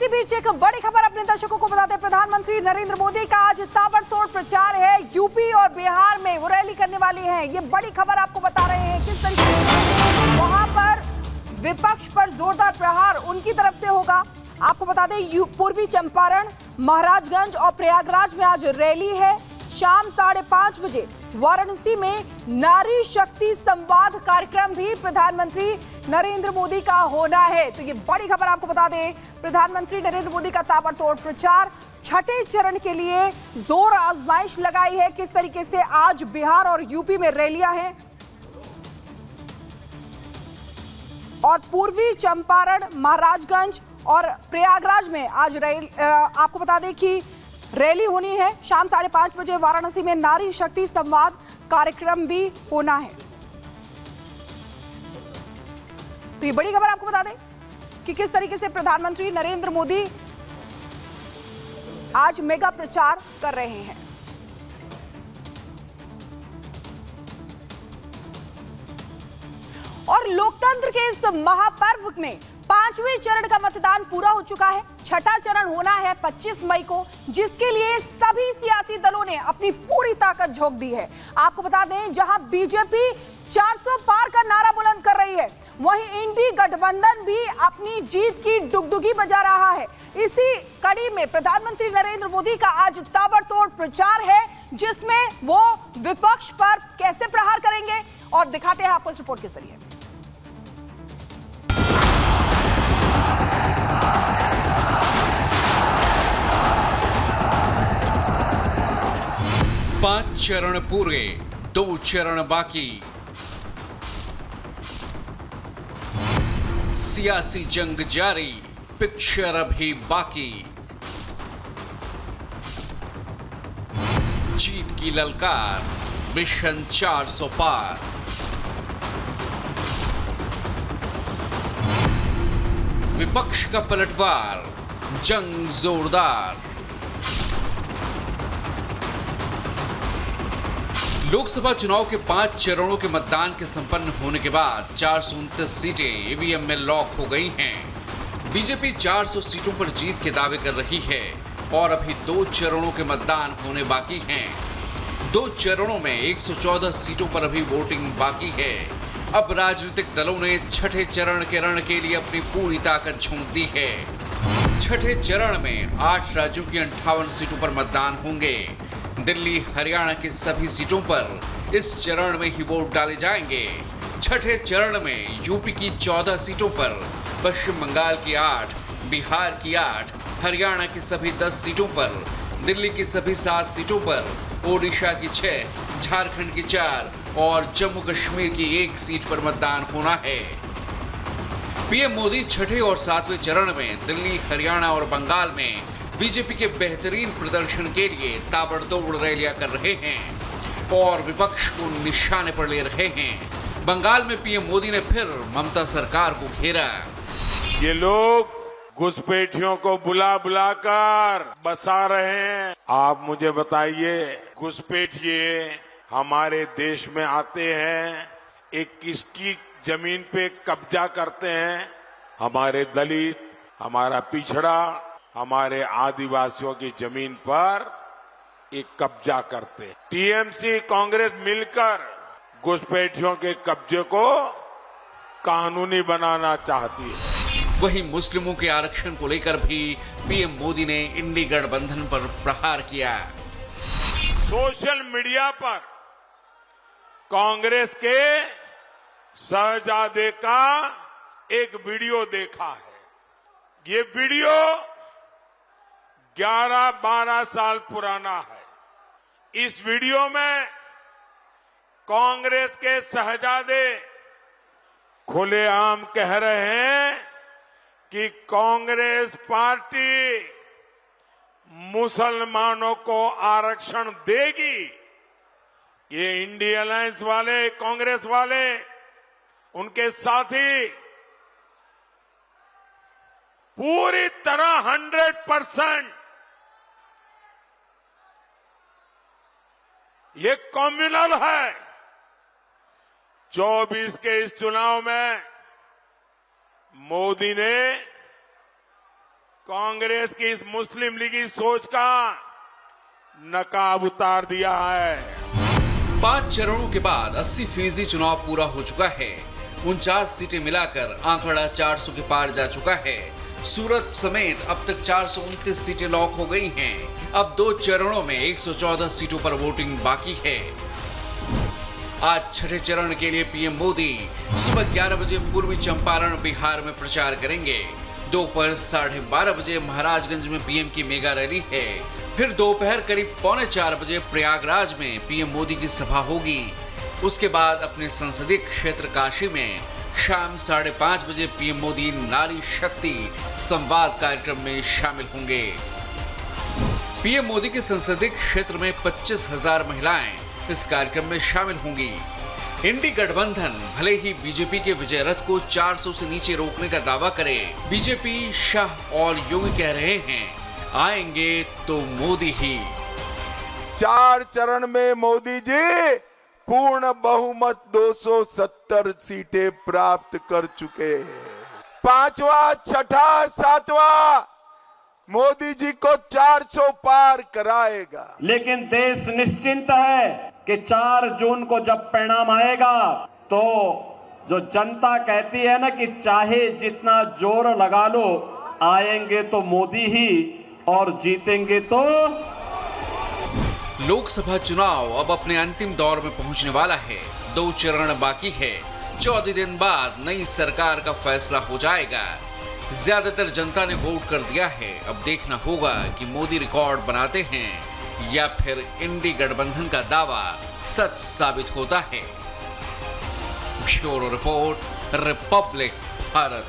इसी बीच एक बड़ी खबर अपने दर्शकों को बता दें। प्रधानमंत्री नरेंद्र मोदी का आज ताबड़तोड़ प्रचार है। यूपी और बिहार में वो रैली करने वाली हैं। ये बड़ी खबर आपको बता रहे हैं किस तरीके से वहां पर विपक्ष पर जोरदार प्रहार उनकी तरफ से होगा। आपको बता दें पूर्वी चंपारण, महाराजगंज और प्रयागराज में आज रैली है। शाम 5:30 बजे वाराणसी में नारी शक्ति संवाद कार्यक्रम भी प्रधानमंत्री नरेंद्र मोदी का होना है। तो ये बड़ी खबर आपको बता दें, प्रधानमंत्री नरेंद्र मोदी का ताबड़तोड़ प्रचार छठे चरण के लिए जोर आजमाइश लगाई है। किस तरीके से आज बिहार और यूपी में रैलियां हैं और पूर्वी चंपारण, महाराजगंज और प्रयागराज में आज आपको बता दें कि रैली होनी है। शाम 5:30 बजे वाराणसी में नारी शक्ति संवाद कार्यक्रम भी होना है। तो ये बड़ी खबर आपको बता दें कि किस तरीके से प्रधानमंत्री नरेंद्र मोदी आज मेगा प्रचार कर रहे हैं। और लोकतंत्र के इस महापर्व में 5वें चरण का मतदान पूरा हो चुका है। छठा चरण होना है 25 मई को, जिसके लिए सभी सियासी दलों ने अपनी पूरी ताकत झोंक दी है। आपको बता दें, जहां बीजेपी 400 पार का नारा बुलंद कर रही है, वहीं इंडी गठबंधन भी अपनी जीत की डुगडुगी बजा रहा है। इसी कड़ी में प्रधानमंत्री नरेंद्र मोदी का आज ताबड़तोड़ प्रचार है, जिसमें वो विपक्ष पर कैसे प्रहार करेंगे और दिखाते हैं आपको इस रिपोर्ट के जरिए। पांच चरण पूरे, 2 चरण बाकी। सियासी जंग जारी, पिक्चर अभी बाकी। जीत की ललकार, मिशन 400 पार। विपक्ष का पलटवार, जंग जोरदार। लोकसभा चुनाव के 5 चरणों के मतदान के संपन्न होने के बाद 429 सीटें ईवीएम में लॉक हो गई हैं। बीजेपी 400 सीटों पर जीत के दावे कर रही है और अभी 2 चरणों के मतदान होने बाकी हैं। 2 चरणों में 114 सीटों पर अभी वोटिंग बाकी है। अब राजनीतिक दलों ने छठे चरण के रण के लिए अपनी पूरी ताकत झोंक दी है। छठे चरण में 8 राज्यों की 58 सीटों पर मतदान होंगे। दिल्ली, हरियाणा की सभी सीटों पर इस चरण में ही वोट डाले जाएंगे। छठे चरण में यूपी की 14 सीटों पर, पश्चिम बंगाल की 8, बिहार की 8, हरियाणा की सभी 10 सीटों पर, दिल्ली की सभी 7 सीटों पर, ओडिशा की 6, झारखंड की 4 और जम्मू कश्मीर की 1 सीट पर मतदान होना है। पीएम मोदी छठे और 7वें चरण में दिल्ली, हरियाणा और बंगाल में बीजेपी के बेहतरीन प्रदर्शन के लिए ताबड़तोड़ रैलियां कर रहे हैं और विपक्ष को निशाने पर ले रहे हैं। बंगाल में पीएम मोदी ने फिर ममता सरकार को घेरा। ये लोग घुसपैठियों को बुला बुलाकर बसा रहे हैं। आप मुझे बताइए, घुसपैठिए हमारे देश में आते हैं, एक किसकी जमीन पे कब्जा करते हैं? हमारे दलित, हमारा पिछड़ा, हमारे आदिवासियों की जमीन पर एक कब्जा करते हैं। टीएमसी, कांग्रेस मिलकर घुसपैठियों के कब्जे को कानूनी बनाना चाहती है। वहीं मुस्लिमों के आरक्षण को लेकर भी पीएम मोदी ने इंडी गठबंधन पर प्रहार किया। सोशल मीडिया पर कांग्रेस के शहजादे का एक वीडियो देखा है। ये वीडियो 11-12 साल पुराना है। इस वीडियो में कांग्रेस के शहजादे खुलेआम कह रहे हैं कि कांग्रेस पार्टी मुसलमानों को आरक्षण देगी। ये इंडी अलायंस वाले, कांग्रेस वाले, उनके साथी पूरी तरह 100% ये कम्युनल है। 24 के इस चुनाव में मोदी ने कांग्रेस की इस मुस्लिम लीगी सोच का नकाब उतार दिया है। 5 चरणों के बाद 80% चुनाव पूरा हो चुका है। 49 सीटें मिलाकर आंकड़ा 400 के पार जा चुका है। सूरत समेत अब तक 429 सीटें लॉक हो गई हैं। अब 2 चरणों में 114 सीटों पर वोटिंग बाकी है। आज छठे चरण के लिए पीएम मोदी सुबह 11 बजे पूर्वी चंपारण बिहार में प्रचार करेंगे। दोपहर 12:30 बजे महाराजगंज में पीएम की मेगा रैली है। फिर दोपहर करीब 3:45 बजे प्रयागराज में पीएम मोदी की सभा होगी। उसके बाद अपने संसदीय क्षेत्र काशी में शाम 5:30 बजे पीएम मोदी नारी शक्ति संवाद कार्यक्रम में शामिल होंगे। पीएम मोदी के संसदीय क्षेत्र में 25,000 महिलाएं इस कार्यक्रम में शामिल होंगी। इंडी गठबंधन भले ही बीजेपी के विजय रथ को 400 से नीचे रोकने का दावा करे, बीजेपी, शाह और योगी कह रहे हैं आएंगे तो मोदी ही। 4 चरण में मोदी जी पूर्ण बहुमत 270 सीटें प्राप्त कर चुके हैं। 5वां, 6ठा, 7वां मोदी जी को 400 पार कराएगा। लेकिन देश निश्चिंत है कि 4 जून को जब परिणाम आएगा तो जो जनता कहती है ना कि चाहे जितना जोर लगा लो, आएंगे तो मोदी ही और जीतेंगे तो। लोकसभा चुनाव अब अपने अंतिम दौर में पहुंचने वाला है। 2 चरण बाकी है। 14 दिन बाद नई सरकार का फैसला हो जाएगा। ज्यादातर जनता ने वोट कर दिया है। अब देखना होगा कि मोदी रिकॉर्ड बनाते हैं या फिर इंडी गठबंधन का दावा सच साबित होता है। Bureau report, Republic Bharat.